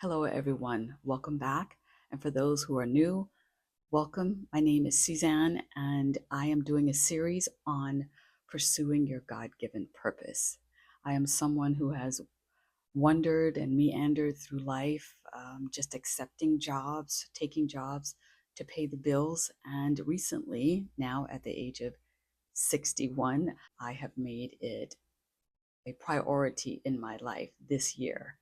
Hello, everyone. Welcome back. And for those who are new, welcome. My name is Suzanne, and I am doing a series on pursuing your God given purpose. I am someone who has wandered and meandered through life, just accepting jobs, taking jobs to pay the bills. And recently, now at the age of 61, I have made it a priority in my life this year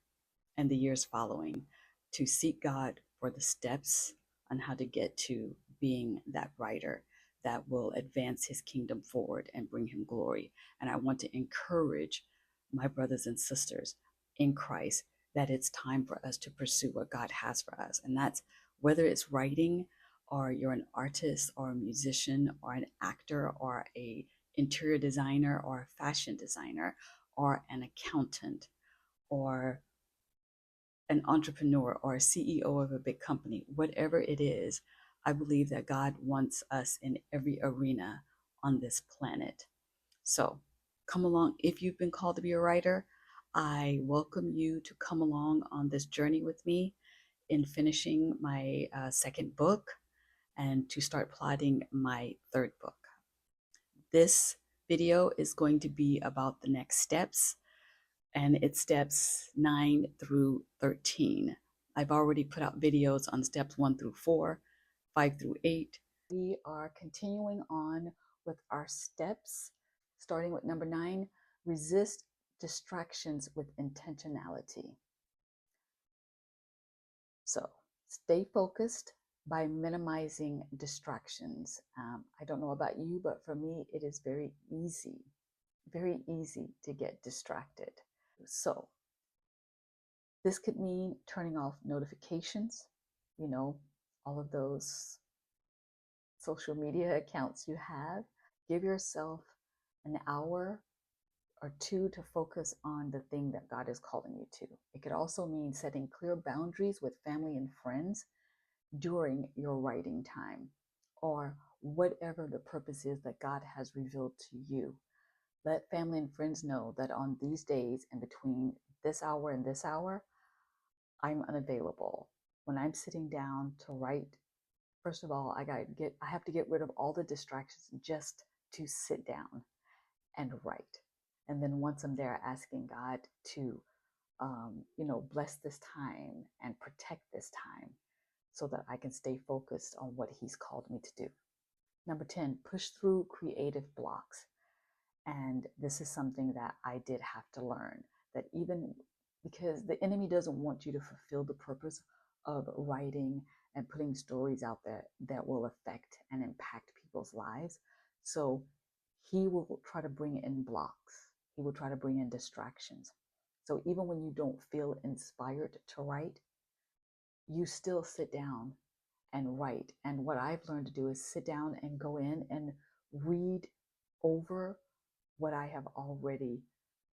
and the years following to seek God for the steps on how to get to being that writer that will advance his kingdom forward and bring him glory. And I want to encourage my brothers and sisters in Christ that it's time for us to pursue what God has for us. And that's whether it's writing or you're an artist or a musician or an actor or a interior designer or a fashion designer or an accountant or an entrepreneur or a CEO of a big company, whatever it is, I believe that God wants us in every arena on this planet. So come along. If you've been called to be a writer, I welcome you to come along on this journey with me in finishing my second book and to start plotting my third book. This video is going to be about the next steps, and it's steps 9 through 13. I've already put out videos on steps 1 through 4, 5 through 8. We are continuing on with our steps, starting with number 9, resist distractions with intentionality. So stay focused by minimizing distractions. I don't know about you, but for me, it is very easy to get distracted. So this could mean turning off notifications, all of those social media accounts you have. Give yourself an hour or two to focus on the thing that God is calling you to. It could also mean setting clear boundaries with family and friends during your writing time, or whatever the purpose is that God has revealed to you. Let family and friends know that on these days and between this hour and this hour, I'm unavailable. When I'm sitting down to write, first of all, I have to get rid of all the distractions just to sit down and write. And then once I'm there, asking God to, bless this time and protect this time so that I can stay focused on what He's called me to do. Number 10, push through creative blocks. And this is something that I did have to learn, that even because the enemy doesn't want you to fulfill the purpose of writing and putting stories out there that will affect and impact people's lives. So he will try to bring in blocks. He will try to bring in distractions. So even when you don't feel inspired to write, you still sit down and write. And what I've learned to do is sit down and go in and read over what I have already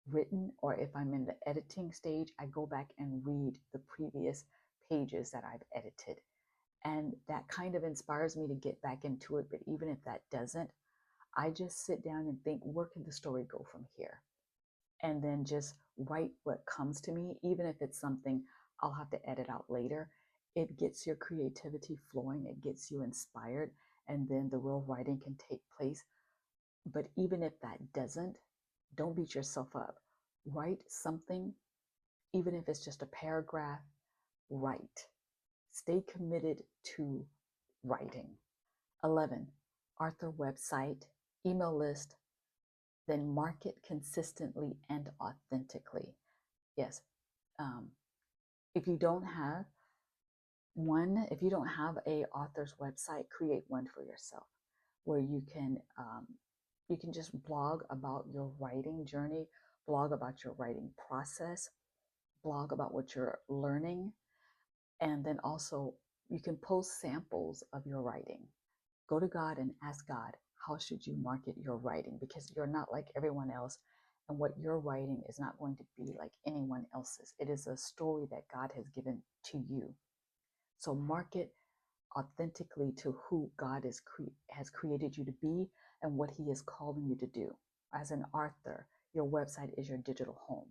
written, or if I'm in the editing stage, I go back and read the previous pages that I've edited. And that kind of inspires me to get back into it. But even if that doesn't, I just sit down and think, where can the story go from here? And then just write what comes to me, even if it's something I'll have to edit out later. It gets your creativity flowing, it gets you inspired, and then the real writing can take place. But even if that doesn't, don't beat yourself up. Write something, even if it's just a paragraph, write. Stay committed to writing. 11, author website, email list, then market consistently and authentically. Yes, if you don't have if you don't have a author's website, create one for yourself where you can just blog about your writing journey, blog about your writing process, blog about what you're learning, and then also you can post samples of your writing. Go to God and ask God, how should you market your writing? Because you're not like everyone else, and what you're writing is not going to be like anyone else's. It is a story that God has given to you. So market authentically to who God has created you to be and what He is calling you to do. As an author, your website is your digital home.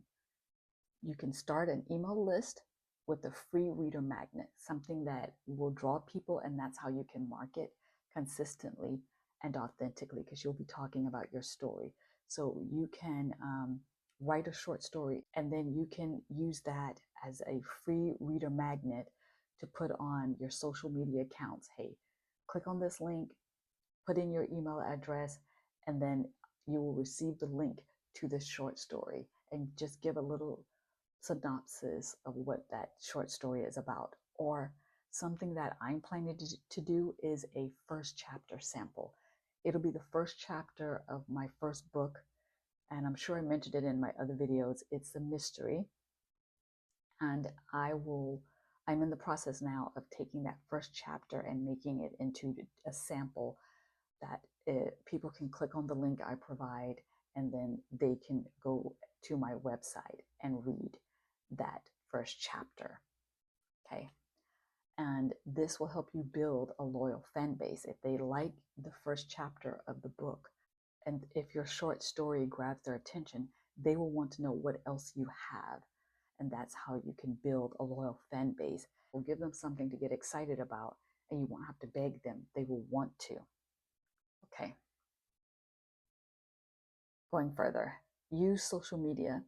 You can start an email list with a free reader magnet, something that will draw people, and that's how you can market consistently and authentically, because you'll be talking about your story. So you can write a short story, and then you can use that as a free reader magnet to put on your social media accounts. Hey, click on this link, put in your email address, and then you will receive the link to this short story, and just give a little synopsis of what that short story is about. Or something that I'm planning to do is a first chapter sample. It'll be the first chapter of my first book, and I'm sure I mentioned it in my other videos. It's a mystery, and I'm in the process now of taking that first chapter and making it into a sample that people can click on the link I provide, and then they can go to my website and read that first chapter. Okay. And this will help you build a loyal fan base. If they like the first chapter of the book, and if your short story grabs their attention, they will want to know what else you have. And that's how you can build a loyal fan base. We'll give them something to get excited about, and you won't have to beg them. They will want to. Okay. Going further, use social media,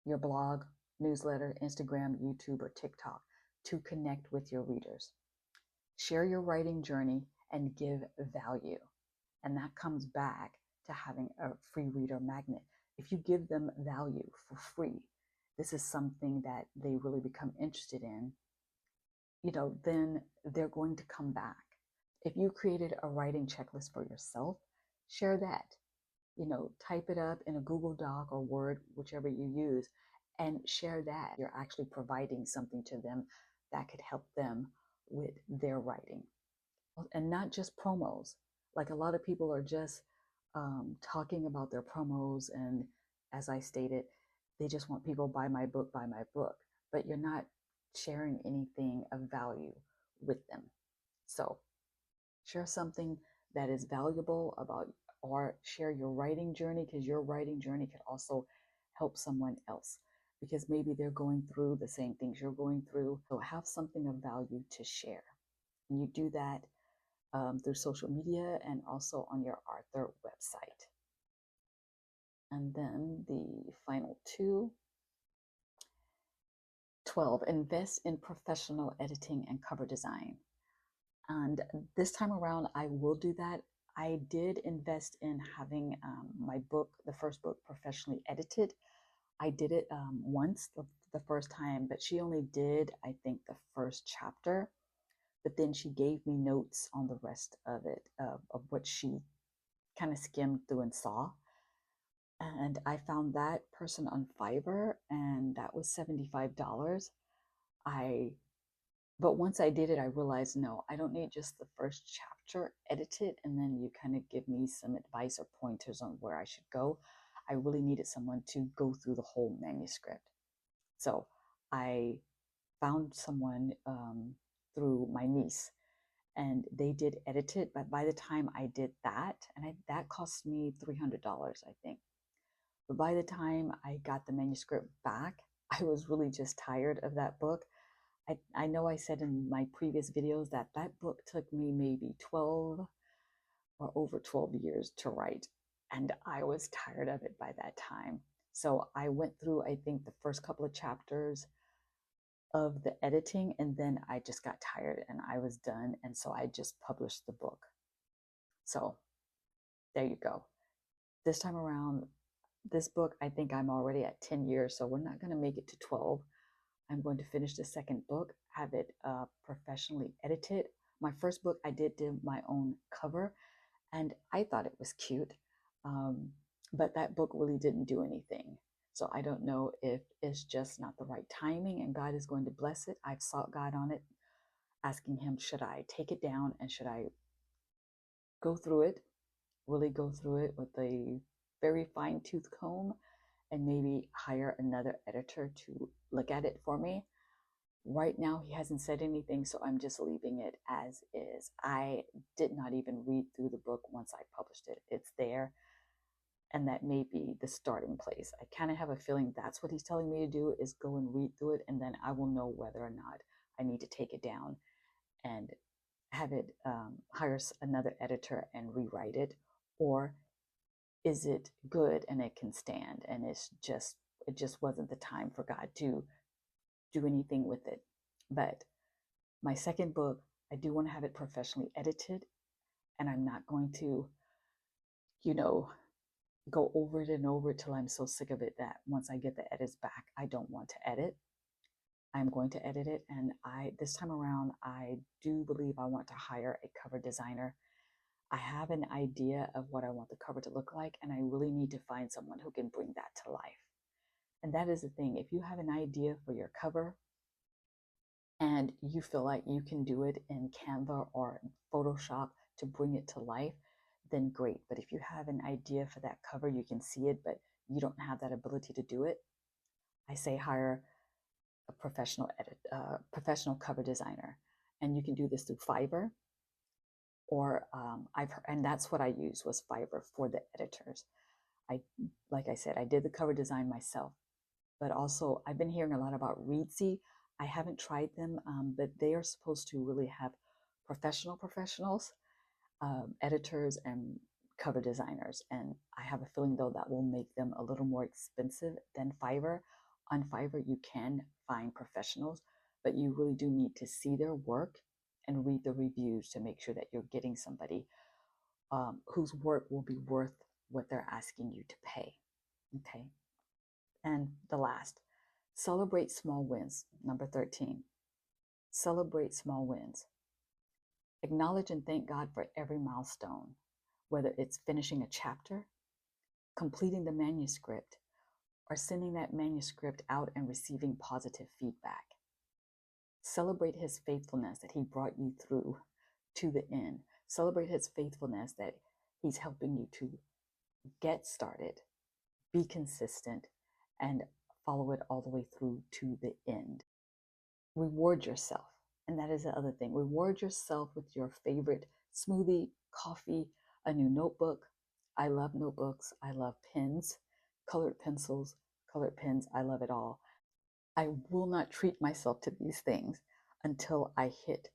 your blog, newsletter, Instagram, YouTube, or TikTok to connect with your readers. Share your writing journey and give value. And that comes back to having a free reader magnet. If you give them value for free, this is something that they really become interested in, then they're going to come back. If you created a writing checklist for yourself, share that. Type it up in a Google Doc or Word, whichever you use, and share that. You're actually providing something to them that could help them with their writing. And not just promos. Like, a lot of people are just talking about their promos, and as I stated, they just want people buy my book, but you're not sharing anything of value with them. So share something that is valuable about, or share your writing journey, because your writing journey could also help someone else, because maybe they're going through the same things you're going through. So have something of value to share. And you do that through social media and also on your author website. And then the final 12, invest in professional editing and cover design. And this time around, I will do that. I did invest in having my book, the first book, professionally edited. I did it once, the first time, but she only did, I think, the first chapter. But then she gave me notes on the rest of it, of what she kind of skimmed through and saw. And I found that person on Fiverr, and that was $75. But once I did it, I realized, no, I don't need just the first chapter edited, and then you kind of give me some advice or pointers on where I should go. I really needed someone to go through the whole manuscript. So I found someone through my niece, and they did edit it. But by the time I did that, and that cost me $300, I think. But by the time I got the manuscript back, I was really just tired of that book. I know I said in my previous videos that book took me maybe 12 or over 12 years to write, and I was tired of it by that time. So I went through, I think, the first couple of chapters of the editing, and then I just got tired and I was done. And so I just published the book. So there you go. This time around, this book, I think I'm already at 10 years, so we're not going to make it to 12. I'm going to finish the second book, have it professionally edited. My first book, I did do my own cover, and I thought it was cute. But that book really didn't do anything. So I don't know if it's just not the right timing and God is going to bless it. I've sought God on it, asking him, should I take it down, and should I go through it, really go through it with a very fine tooth comb, and maybe hire another editor to look at it for me. Right now, he hasn't said anything, so I'm just leaving it as is. I did not even read through the book once I published it. It's there. And that may be the starting place. I kind of have a feeling that's what he's telling me to do, is go and read through it, and then I will know whether or not I need to take it down and have it hire another editor and rewrite it, or is it good and it can stand, and it just wasn't the time for God to do anything with it. But my second book, I do want to have it professionally edited, and I'm not going to, you know, go over it and over it till I'm so sick of it that once I get the edits back, I don't want to edit. I'm going to edit it, and this time around, I do believe I want to hire a cover designer. I have an idea of what I want the cover to look like, and I really need to find someone who can bring that to life. And that is the thing. If you have an idea for your cover and you feel like you can do it in Canva or Photoshop to bring it to life, then great. But if you have an idea for that cover, you can see it, but you don't have that ability to do it, I say hire a professional cover designer. And you can do this through Fiverr, or and that's what I used, was Fiverr for the editors. Like I said, I did the cover design myself, but also I've been hearing a lot about Reedsy. I haven't tried them, but they are supposed to really have professionals, editors and cover designers. And I have a feeling though that will make them a little more expensive than Fiverr. On Fiverr, you can find professionals, but you really do need to see their work and read the reviews to make sure that you're getting somebody whose work will be worth what they're asking you to pay. Okay. And the last, celebrate small wins. Number 13, celebrate small wins. Acknowledge and thank God for every milestone, whether it's finishing a chapter, completing the manuscript, or sending that manuscript out and receiving positive feedback. Celebrate his faithfulness that he brought you through to the end. Celebrate his faithfulness that he's helping you to get started, be consistent, and follow it all the way through to the end. Reward yourself. And that is the other thing. Reward yourself with your favorite smoothie, coffee, a new notebook. I love notebooks. I love pens, colored pencils, colored pens. I love it all. I will not treat myself to these things until I hit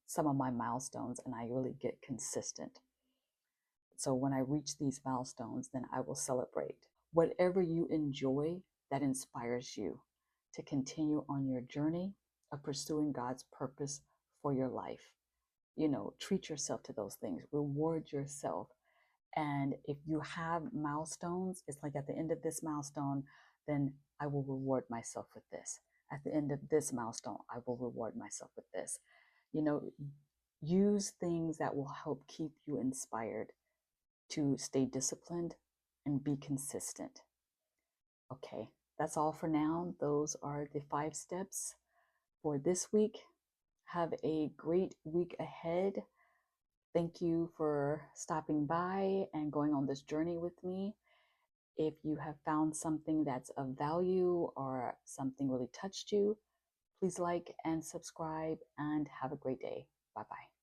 some of my milestones and I really get consistent. So when I reach these milestones, then I will celebrate. Whatever you enjoy that inspires you to continue on your journey of pursuing God's purpose for your life. Treat yourself to those things, reward yourself. And if you have milestones, it's like at the end of this milestone, then I will reward myself with this. At the end of this milestone, I will reward myself with this. Use things that will help keep you inspired to stay disciplined and be consistent. Okay, that's all for now. Those are the 5 steps for this week. Have a great week ahead. Thank you for stopping by and going on this journey with me. If you have found something that's of value or something really touched you, please like and subscribe and have a great day. Bye-bye.